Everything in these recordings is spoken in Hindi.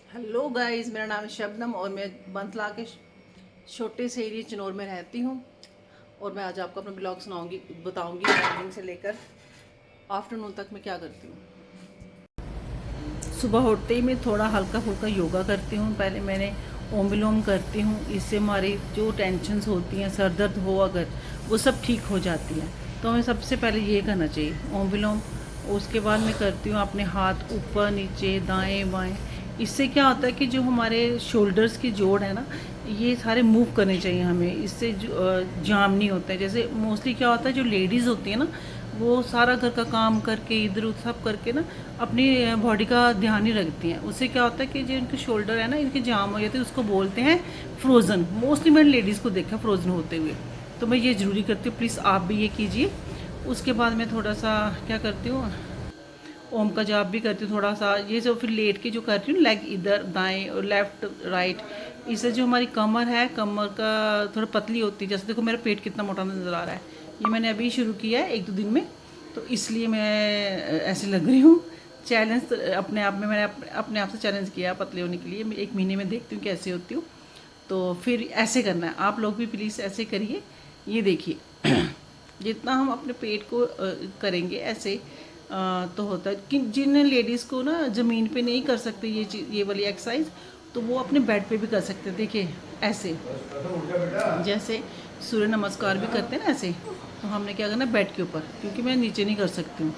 हेलो गाइस, मेरा नाम है शबनम और मैं बंतला के छोटे से एरिया चिनौर में रहती हूँ। और मैं आज आपको अपना ब्लॉग सुनाऊंगी, बताऊंगी मॉर्निंग से लेकर आफ्टरनून तक मैं क्या करती हूँ। सुबह उठते ही मैं थोड़ा हल्का फुल्का योगा करती हूँ। पहले मैंने ओम विलोम करती हूँ। इससे हमारी जो टेंशन्स होती हैं, सर दर्द हो अगर, वो सब ठीक हो जाती हैं। तो हमें सबसे पहले ये करना चाहिए, ओम विलोम। उसके बाद मैं करती हूँ अपने हाथ ऊपर नीचे दाएं बाएं। इससे क्या होता है कि जो हमारे शोल्डर्स की जोड़ है ना, ये सारे मूव करने चाहिए हमें। इससे जाम नहीं होता है। जैसे मोस्टली क्या होता है, जो लेडीज़ होती है ना, वो सारा घर का काम करके इधर उधर सब करके ना अपनी बॉडी का ध्यान नहीं रखती हैं। उससे क्या होता है कि जो इनके शोल्डर है ना, इनके जाम हो जाते हैं। उसको बोलते हैं फ्रोज़न। मोस्टली मैंने लेडीज़ को देखा फ्रोज़न होते हुए। तो मैं ये ज़रूरी करती हूँ, प्लीज़ आप भी ये कीजिए। उसके बाद मैं थोड़ा सा क्या करती हूँ, ओम का जाप भी करती हूँ थोड़ा सा। ये जो फिर लेट के जो करती हूँ, लेग इधर दाएं और लेफ्ट राइट, इससे जो हमारी कमर है, कमर का थोड़ा पतली होती है। जैसे देखो मेरा पेट कितना मोटा नज़र आ रहा है। ये मैंने अभी शुरू किया है 1-2 दिन में, तो इसलिए मैं ऐसे लग रही हूँ। चैलेंज तो अपने आप में मैंने अपने आप से चैलेंज किया पतले होने के लिए। मैं 1 महीने में देखती हूँ कैसे होती हूँ। तो फिर ऐसे करना है, आप लोग भी प्लीज़ ऐसे करिए। ये देखिए जितना हम अपने पेट को करेंगे ऐसे, तो होता है कि जिन लेडीज़ को ना ज़मीन पे नहीं कर सकते ये चीज़, ये वाली एक्सरसाइज, तो वो अपने बेड पे भी कर सकते हैं। देखिए ऐसे, जैसे सूर्य नमस्कार भी करते हैं ना ऐसे, तो हमने क्या करना बेड के ऊपर, क्योंकि मैं नीचे नहीं कर सकती हूँ।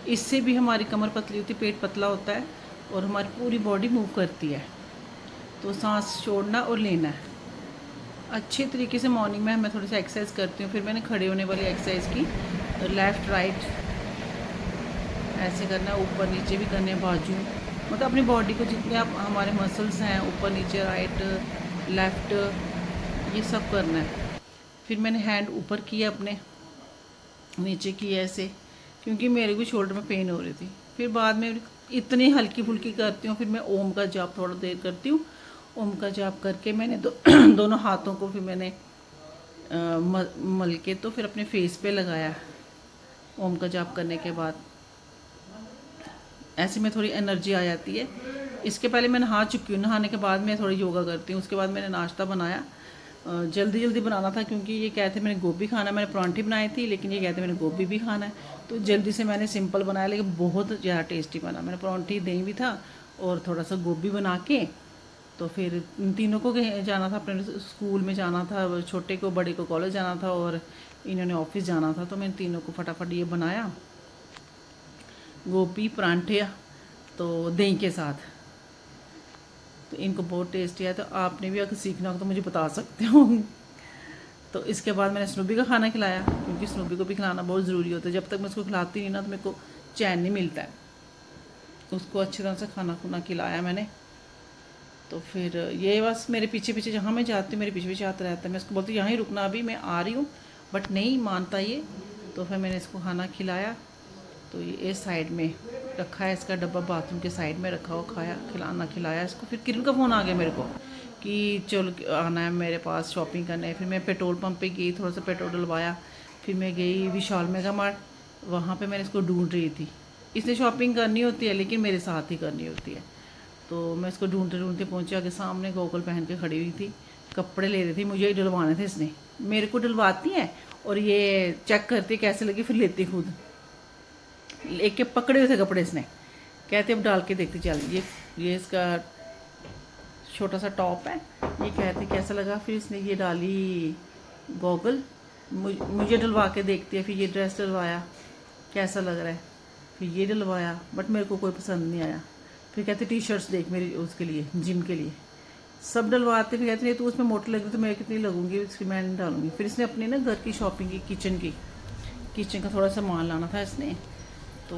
इससे भी हमारी कमर पतली होती है, पेट पतला होता है और हमारी पूरी बॉडी मूव करती है। तो सांस छोड़ना और लेना है अच्छे तरीके से। मॉर्निंग में मैं थोड़ी सी एक्सरसाइज करती हूँ। फिर मैंने खड़े होने वाली एक्सरसाइज की, लेफ़्ट राइट ऐसे करना है, ऊपर नीचे भी करने हैं, बाजू, मतलब अपनी बॉडी को जितने आप हमारे मसल्स हैं, ऊपर नीचे राइट लेफ़्ट, ये सब करना है। फिर मैंने हैंड ऊपर किया, अपने नीचे किया ऐसे, क्योंकि मेरे को शोल्डर में पेन हो रही थी। फिर बाद में इतनी हल्की फुल्की करती हूँ। फिर मैं ओम का जाप थोड़ा देर करती हूँ। ओम का जाप करके मैंने दोनों हाथों को फिर मैंने मल के तो फिर अपने फेस पे लगाया। ओम का जाप करने के बाद ऐसे में थोड़ी एनर्जी आ जाती है। इसके पहले मैं नहा चुकी हूँ, नहाने के बाद मैं थोड़ी योगा करती हूँ। उसके बाद मैंने नाश्ता बनाया, जल्दी जल्दी बनाना था क्योंकि ये कहते मैंने गोभी खाना है। मैंने परांठी बनाई थी लेकिन ये कहते मैंने गोभी भी खाना है, तो जल्दी से मैंने सिंपल बनाया, लेकिन बहुत ज़्यादा टेस्टी बना। मैंने परांठी दही भी था और थोड़ा सा गोभी बना के, तो फिर इन तीनों को जाना था, अपने स्कूल में जाना था, छोटे को बड़े को कॉलेज जाना था और इन्होंने ऑफिस जाना था। तो मैंने तीनों को फटाफट ये बनाया, गोभी परांठे तो दही के साथ। तो इनको बहुत टेस्टी है, तो आपने भी अगर सीखना हो तो मुझे बता सकते हो। तो इसके बाद मैंने स्नूबी का खाना खिलाया, क्योंकि स्नूबी को भी खिलाना बहुत ज़रूरी होता है। जब तक मैं उसको खिलाती नहीं ना, तो मेरे को चैन नहीं मिलता है। तो उसको अच्छी तरह से खाना खुना खिलाया मैंने। तो फिर ये बस मेरे पीछे पीछे, जहाँ मैं जाती हूँ मेरे पीछे पीछे आता रहता है। मैं उसको बोलती हूँ यहाँ ही रुकना, अभी मैं आ रही हूँ, बट नहीं मानता ये। तो फिर मैंने इसको खाना खिलाया। तो ये इस साइड में रखा है, इसका डब्बा बाथरूम के साइड में रखा हुआ, खाया खिलाना खिलाया इसको। फिर किरण का फ़ोन आ गया मेरे को कि चल आना है मेरे पास, शॉपिंग करना है। फिर मैं पेट्रोल पंप पे गई, थोड़ा सा पेट्रोल डलवाया। फिर मैं गई विशाल मेगा मार्ट, वहाँ पे मैंने इसको ढूंढ रही थी। इसने शॉपिंग करनी होती है लेकिन मेरे साथ ही करनी होती है। तो मैं इसको ढूंढते ढूंढते पहुँची, आगे सामने गोगल पहन के खड़ी हुई थी, कपड़े ले रही थी, मुझे ही डलवाने थे। इसने मेरे को डलवाती है और ये चेक करती कैसे लगी, फिर लेती खुद। लेके पकड़े हुए थे कपड़े इसने, कहते अब डाल के देखती चल। ये इसका छोटा सा टॉप है, ये कहते कैसा लगा। फिर इसने ये डाली गॉगल, मुझे डलवा के देखती है। फिर ये ड्रेस डलवाया, कैसा लग रहा है। फिर ये डलवाया, बट मेरे को कोई पसंद नहीं आया। फिर कहते टी शर्ट्स देख मेरी, उसके लिए जिम के लिए सब डलवाते। फिर कहते नहीं तो उसमें मोटी लग रही तो मैं कितनी लगूंगी, इसकी मैं नहीं डालूंगी। फिर इसने अपने ना घर की शॉपिंग की, किचन का थोड़ा सा सामान लाना था इसने, तो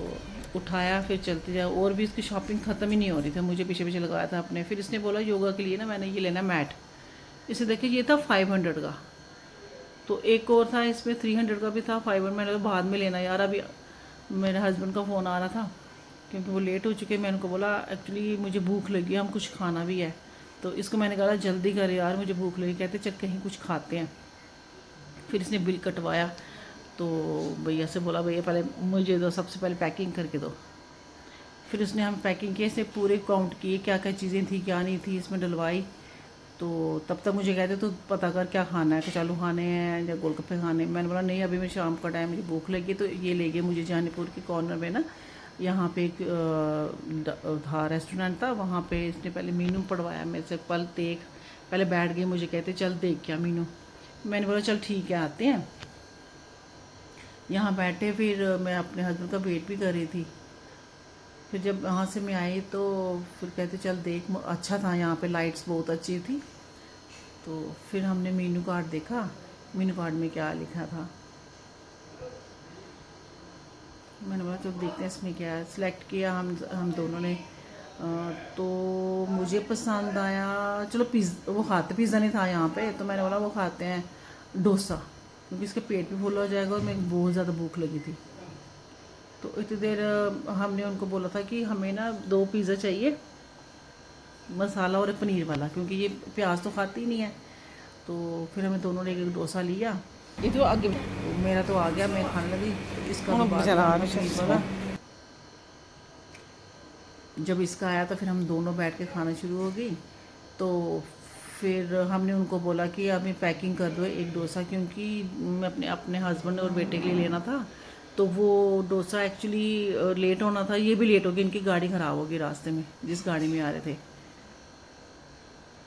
उठाया। फिर चलती जाए, और भी इसकी शॉपिंग ख़त्म ही नहीं हो रही थी, मुझे पीछे पीछे लगाया था अपने। फिर इसने बोला योगा के लिए ना मैंने ये लेना मैट। इसे देखिए ये था 500 का, तो एक और था इसमें 300 का भी था। 500 मैंने कहा बाद में लेना यार, अभी मेरे हस्बैंड का फ़ोन आ रहा था क्योंकि वो लेट हो चुके। मैंने उनको बोला एक्चुअली मुझे भूख लगी है, हम कुछ खाना भी है। तो इसको मैंने कहा जल्दी कर यार, मुझे भूख लगी। कहते चल कहीं कुछ खाते हैं। फिर इसने बिल कटवाया, तो भैया से बोला भैया पहले मुझे दो, सबसे पहले पैकिंग करके दो। फिर उसने हम पैकिंग किए, इसने पूरे काउंट किए क्या क्या चीज़ें थी क्या नहीं थी, इसमें डलवाई। तो तब तक मुझे कहते तो पता कर क्या खाना है, कचालू खाने हैं या गोलगप्पे खाने हैं। मैंने बोला नहीं, अभी मैं शाम का टाइम, मुझे भूख लगी। तो ये ले गए मुझे जानीपुर के कॉर्नर में ना, यहाँ पे एक था रेस्टोरेंट था, वहाँ पे इसने पहले मीनू पढ़वाया मेरे से। पल देख, पहले बैठ गए, मुझे कहते चल देख क्या मीनू। मैंने बोला चल ठीक है आते हैं। यहाँ बैठे, फिर मैं अपने हस्बैंड का वेट भी कर रही थी। फिर जब वहाँ से मैं आई तो फिर कहते चल देख, अच्छा था यहाँ पे, लाइट्स बहुत अच्छी थी। तो फिर हमने मीनू कार्ड देखा, मीनू कार्ड में क्या लिखा था। मैंने बोला चलो देखते हैं इसमें क्या है। सिलेक्ट किया हम दोनों ने। तो मुझे पसंद आया, चलो पिज़्ज़ा वो खाते, पिज़्ज़ा नहीं था यहाँ पे, तो मैंने बोला वो खाते हैं डोसा, क्योंकि इसका पेट भी फुल हो जाएगा और मेरे को बहुत ज़्यादा भूख लगी थी। तो इतनी देर हमने उनको बोला था कि हमें ना 2 पिज़्ज़ा चाहिए, मसाला और पनीर वाला, क्योंकि ये प्याज तो खाती ही नहीं है। तो फिर हमें दोनों ने एक डोसा लिया। ये तो आगे मेरा तो आ गया, मैं खाने लगी। इसका तो बाद में पनीर वाला। जब इसका आया तो फिर हम दोनों बैठ के खाना शुरू हो गई। तो फिर हमने उनको बोला कि अभी पैकिंग कर दो एक डोसा, क्योंकि मैं अपने अपने हस्बैंड और बेटे के लिए लेना था। तो वो डोसा एक्चुअली लेट होना था, ये भी लेट हो गई, इनकी गाड़ी ख़राब होगी रास्ते में जिस गाड़ी में आ रहे थे।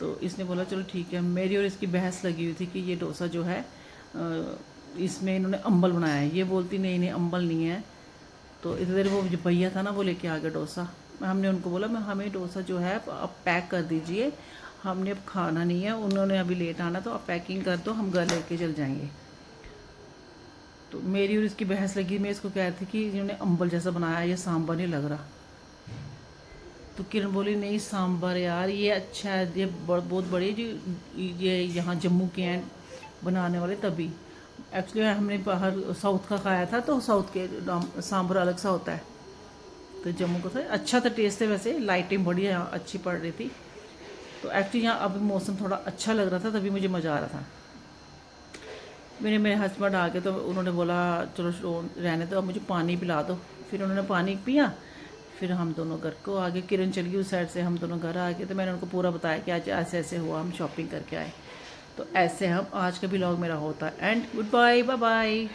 तो इसने बोला चलो ठीक है। मेरी और इसकी बहस लगी हुई थी कि ये डोसा जो है इसमें इन्होंने अम्बल बनाया है। ये बोलती नहीं नहीं अम्बल नहीं है। तो इतनी देर वो जो भैया था ना, वो लेके आ गया डोसा। हमने उनको बोला मैं हमें डोसा जो है आप पैक कर दीजिए, हमने अब खाना नहीं है, उन्होंने अभी लेट आना, तो आप पैकिंग कर दो, हम घर लेके चल जाएंगे। तो मेरी और इसकी बहस लगी। मैं इसको कह रही थी कि इन्होंने अम्बल जैसा बनाया, ये सांभर नहीं लग रहा। तो किरण बोली नहीं सांभर यार ये अच्छा है, ये बहुत बड़ी जो ये यहाँ जम्मू के हैं बनाने वाले, तभी। एक्चुअली हमने बाहर साउथ का खाया था, तो साउथ के सांभर अलग सा होता है, तो जम्मू का था। अच्छा था, टेस्ट है वैसे, लाइटिंग बढ़िया यहाँ अच्छी पड़ रही थी। तो एक्चुअली यहाँ अब मौसम थोड़ा अच्छा लग रहा था, तभी मुझे मज़ा आ रहा था। मेरे हस्बैंड आ गए तो उन्होंने बोला चलो रहने दो, अब मुझे पानी पिला दो। फिर उन्होंने पानी पिया, फिर हम दोनों घर को आ गए। किरण चल गई उस साइड से, हम दोनों घर आ गए। तो मैंने उनको पूरा बताया कि आज ऐसे ऐसे हुआ, हम शॉपिंग करके आए। तो ऐसे हम आज का व्लॉग मेरा होता है and good bye, bye bye.